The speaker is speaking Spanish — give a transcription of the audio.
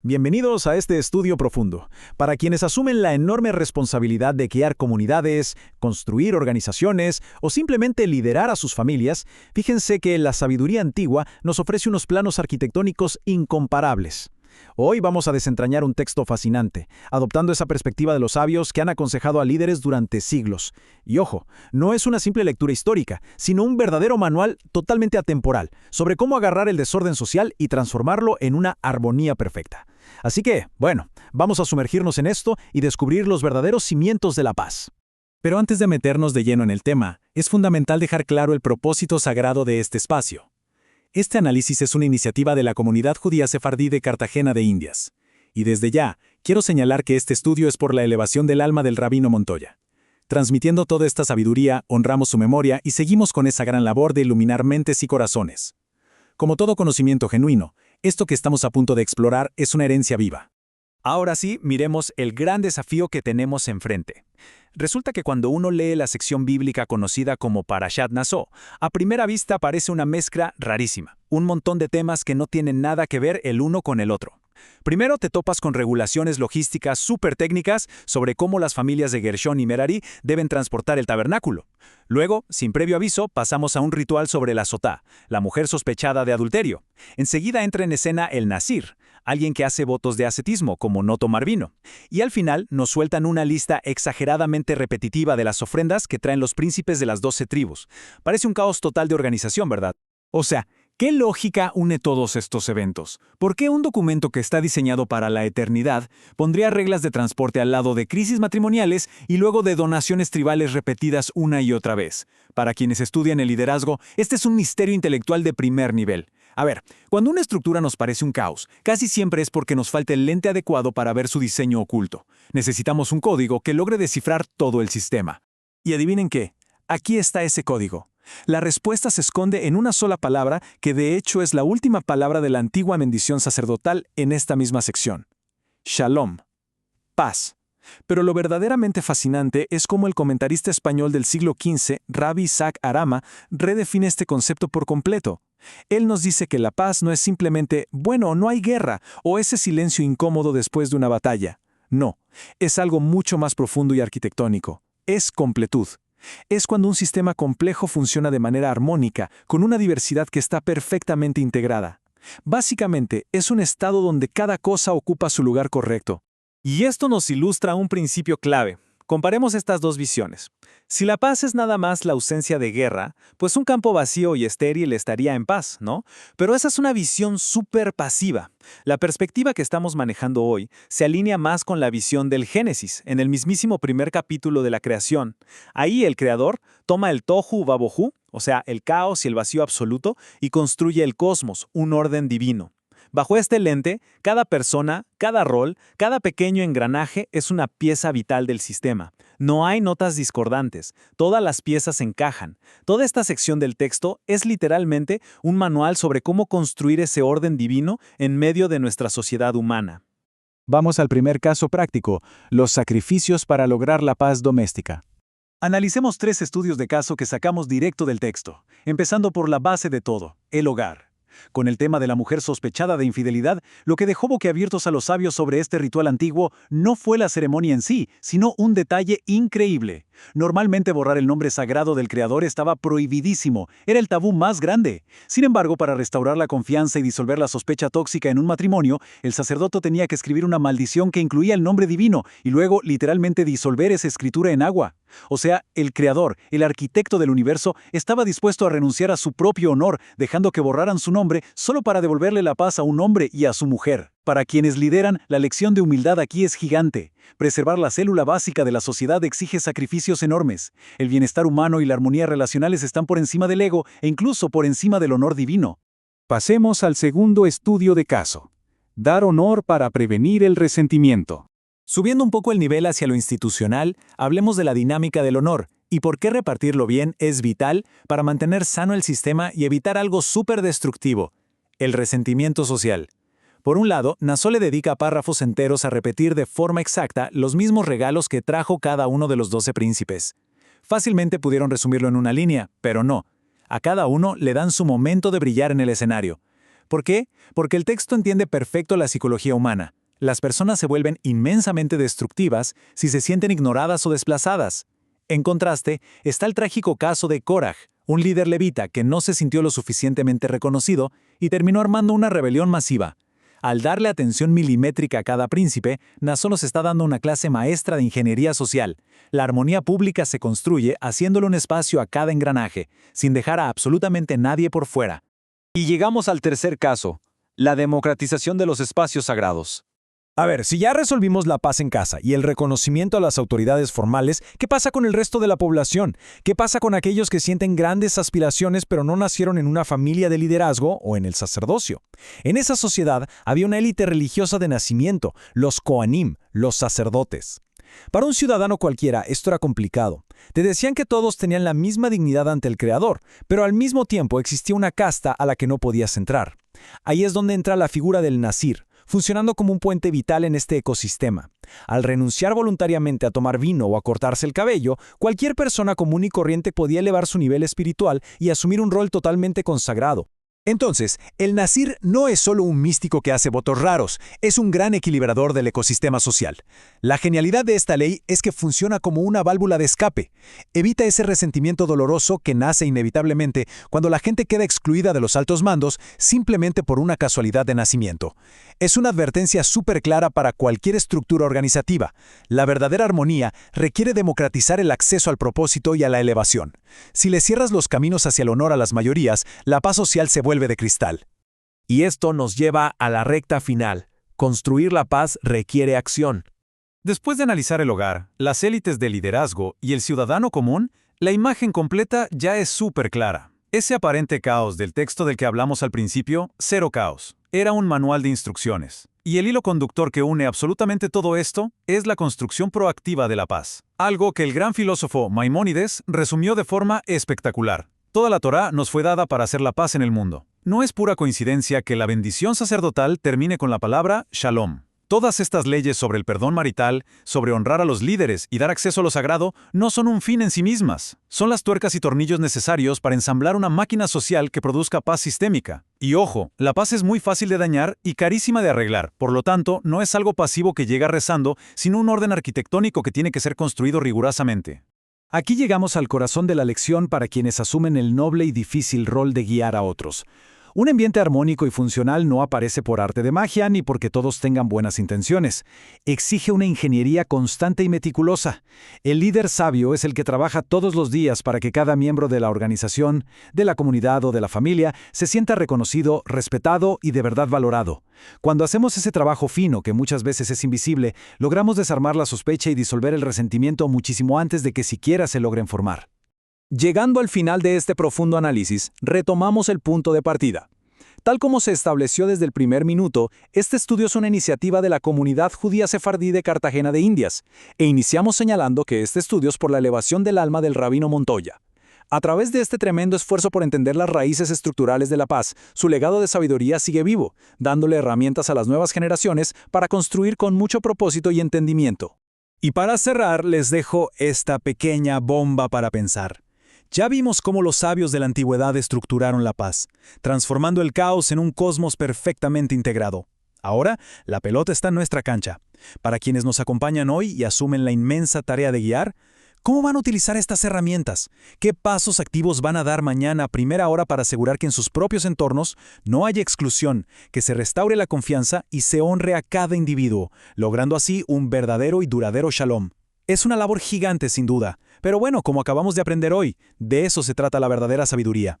Bienvenidos a este estudio profundo. Para quienes asumen la enorme responsabilidad de guiar comunidades, construir organizaciones o simplemente liderar a sus familias, fíjense que la sabiduría antigua nos ofrece unos planos arquitectónicos incomparables. Hoy vamos a desentrañar un texto fascinante, adoptando esa perspectiva de los sabios que han aconsejado a líderes durante siglos. Y ojo, no es una simple lectura histórica, sino un verdadero manual totalmente atemporal, sobre cómo agarrar el desorden social y transformarlo en una armonía perfecta. Así que, bueno, vamos a sumergirnos en esto y descubrir los verdaderos cimientos de la paz. Pero antes de meternos de lleno en el tema, es fundamental dejar claro el propósito sagrado de este espacio. Este análisis es una iniciativa de la comunidad judía sefardí de Cartagena de Indias. Y desde ya, quiero señalar que este estudio es por la elevación del alma del Rabino Montoya. Transmitiendo toda esta sabiduría, honramos su memoria y seguimos con esa gran labor de iluminar mentes y corazones. Como todo conocimiento genuino, esto que estamos a punto de explorar es una herencia viva. Ahora sí, miremos el gran desafío que tenemos enfrente. Resulta que cuando uno lee la sección bíblica conocida como Parashat Naso, a primera vista parece una mezcla rarísima, un montón de temas que no tienen nada que ver el uno con el otro. Primero te topas con regulaciones logísticas súper técnicas sobre cómo las familias de Gershón y Merari deben transportar el tabernáculo. Luego, sin previo aviso, pasamos a un ritual sobre la sotá, la mujer sospechada de adulterio. Enseguida entra en escena el Nazir, alguien que hace votos de ascetismo, como no tomar vino. Y al final nos sueltan una lista exageradamente repetitiva de las ofrendas que traen los príncipes de las 12 tribus. Parece un caos total de organización, ¿verdad? O sea, ¿qué lógica une todos estos eventos? ¿Por qué un documento que está diseñado para la eternidad pondría reglas de transporte al lado de crisis matrimoniales y luego de donaciones tribales repetidas una y otra vez? Para quienes estudian el liderazgo, este es un misterio intelectual de primer nivel. A ver, cuando una estructura nos parece un caos, casi siempre es porque nos falta el lente adecuado para ver su diseño oculto. Necesitamos un código que logre descifrar todo el sistema. Y adivinen qué, aquí está ese código. La respuesta se esconde en una sola palabra que de hecho es la última palabra de la antigua bendición sacerdotal en esta misma sección. Shalom. Paz. Pero lo verdaderamente fascinante es cómo el comentarista español del siglo XV, Rabbi Isaac Arama, redefine este concepto por completo. Él nos dice que la paz no es simplemente, bueno, no hay guerra, o ese silencio incómodo después de una batalla. No, es algo mucho más profundo y arquitectónico. Es completud. Es cuando un sistema complejo funciona de manera armónica, con una diversidad que está perfectamente integrada. Básicamente, es un estado donde cada cosa ocupa su lugar correcto. Y esto nos ilustra un principio clave. Comparemos estas dos visiones. Si la paz es nada más la ausencia de guerra, pues un campo vacío y estéril estaría en paz, ¿no? Pero esa es una visión súper pasiva. La perspectiva que estamos manejando hoy se alinea más con la visión del Génesis, en el mismísimo primer capítulo de la creación. Ahí el creador toma el tohu vabohu, o sea, el caos y el vacío absoluto, y construye el cosmos, un orden divino. Bajo este lente, cada persona, cada rol, cada pequeño engranaje es una pieza vital del sistema. No hay notas discordantes, todas las piezas encajan. Toda esta sección del texto es literalmente un manual sobre cómo construir ese orden divino en medio de nuestra sociedad humana. Vamos al primer caso práctico, los sacrificios para lograr la paz doméstica. Analicemos 3 estudios de caso que sacamos directo del texto, empezando por la base de todo, el hogar. Con el tema de la mujer sospechada de infidelidad, lo que dejó boquiabiertos a los sabios sobre este ritual antiguo no fue la ceremonia en sí, sino un detalle increíble. Normalmente borrar el nombre sagrado del creador estaba prohibidísimo, era el tabú más grande. Sin embargo, para restaurar la confianza y disolver la sospecha tóxica en un matrimonio, el sacerdote tenía que escribir una maldición que incluía el nombre divino y luego literalmente disolver esa escritura en agua. O sea, el creador, el arquitecto del universo, estaba dispuesto a renunciar a su propio honor, dejando que borraran su nombre solo para devolverle la paz a un hombre y a su mujer. Para quienes lideran, la lección de humildad aquí es gigante. Preservar la célula básica de la sociedad exige sacrificios enormes. El bienestar humano y la armonía relacionales están por encima del ego e incluso por encima del honor divino. Pasemos al segundo estudio de caso. Dar honor para prevenir el resentimiento. Subiendo un poco el nivel hacia lo institucional, hablemos de la dinámica del honor y por qué repartirlo bien es vital para mantener sano el sistema y evitar algo súper destructivo, el resentimiento social. Por un lado, Naso le dedica párrafos enteros a repetir de forma exacta los mismos regalos que trajo cada uno de los 12 príncipes. Fácilmente pudieron resumirlo en una línea, pero no. A cada uno le dan su momento de brillar en el escenario. ¿Por qué? Porque el texto entiende perfecto la psicología humana. Las personas se vuelven inmensamente destructivas si se sienten ignoradas o desplazadas. En contraste, está el trágico caso de Koraj, un líder levita que no se sintió lo suficientemente reconocido y terminó armando una rebelión masiva. Al darle atención milimétrica a cada príncipe, Naasó nos está dando una clase maestra de ingeniería social. La armonía pública se construye haciéndole un espacio a cada engranaje, sin dejar a absolutamente nadie por fuera. Y llegamos al tercer caso, la democratización de los espacios sagrados. A ver, si ya resolvimos la paz en casa y el reconocimiento a las autoridades formales, ¿qué pasa con el resto de la población? ¿Qué pasa con aquellos que sienten grandes aspiraciones pero no nacieron en una familia de liderazgo o en el sacerdocio? En esa sociedad había una élite religiosa de nacimiento, los Kohanim, los sacerdotes. Para un ciudadano cualquiera esto era complicado. Te decían que todos tenían la misma dignidad ante el Creador, pero al mismo tiempo existía una casta a la que no podías entrar. Ahí es donde entra la figura del nazir, funcionando como un puente vital en este ecosistema. Al renunciar voluntariamente a tomar vino o a cortarse el cabello, cualquier persona común y corriente podía elevar su nivel espiritual y asumir un rol totalmente consagrado. Entonces, el nazir no es solo un místico que hace votos raros, es un gran equilibrador del ecosistema social. La genialidad de esta ley es que funciona como una válvula de escape. Evita ese resentimiento doloroso que nace inevitablemente cuando la gente queda excluida de los altos mandos simplemente por una casualidad de nacimiento. Es una advertencia súper clara para cualquier estructura organizativa. La verdadera armonía requiere democratizar el acceso al propósito y a la elevación. Si le cierras los caminos hacia el honor a las mayorías, la paz social se vuelve de cristal. Y esto nos lleva a la recta final. Construir la paz requiere acción. Después de analizar el hogar, las élites de liderazgo y el ciudadano común, la imagen completa ya es súper clara. Ese aparente caos del texto del que hablamos al principio, cero caos. Era un manual de instrucciones. Y el hilo conductor que une absolutamente todo esto es la construcción proactiva de la paz. Algo que el gran filósofo Maimónides resumió de forma espectacular. Toda la Torá nos fue dada para hacer la paz en el mundo. No es pura coincidencia que la bendición sacerdotal termine con la palabra Shalom. Todas estas leyes sobre el perdón marital, sobre honrar a los líderes y dar acceso a lo sagrado, no son un fin en sí mismas. Son las tuercas y tornillos necesarios para ensamblar una máquina social que produzca paz sistémica. Y ojo, la paz es muy fácil de dañar y carísima de arreglar, por lo tanto, no es algo pasivo que llega rezando, sino un orden arquitectónico que tiene que ser construido rigurosamente. Aquí llegamos al corazón de la lección para quienes asumen el noble y difícil rol de guiar a otros. Un ambiente armónico y funcional no aparece por arte de magia ni porque todos tengan buenas intenciones. Exige una ingeniería constante y meticulosa. El líder sabio es el que trabaja todos los días para que cada miembro de la organización, de la comunidad o de la familia se sienta reconocido, respetado y de verdad valorado. Cuando hacemos ese trabajo fino, que muchas veces es invisible, logramos desarmar la sospecha y disolver el resentimiento muchísimo antes de que siquiera se logren formar. Llegando al final de este profundo análisis, retomamos el punto de partida. Tal como se estableció desde el primer minuto, este estudio es una iniciativa de la comunidad judía sefardí de Cartagena de Indias, e iniciamos señalando que este estudio es por la elevación del alma del rabino Montoya. A través de este tremendo esfuerzo por entender las raíces estructurales de la paz, su legado de sabiduría sigue vivo, dándole herramientas a las nuevas generaciones para construir con mucho propósito y entendimiento. Y para cerrar, les dejo esta pequeña bomba para pensar. Ya vimos cómo los sabios de la antigüedad estructuraron la paz, transformando el caos en un cosmos perfectamente integrado. Ahora, la pelota está en nuestra cancha. Para quienes nos acompañan hoy y asumen la inmensa tarea de guiar, ¿cómo van a utilizar estas herramientas? ¿Qué pasos activos van a dar mañana a primera hora para asegurar que en sus propios entornos no haya exclusión, que se restaure la confianza y se honre a cada individuo, logrando así un verdadero y duradero shalom? Es una labor gigante sin duda, pero bueno, como acabamos de aprender hoy, de eso se trata la verdadera sabiduría.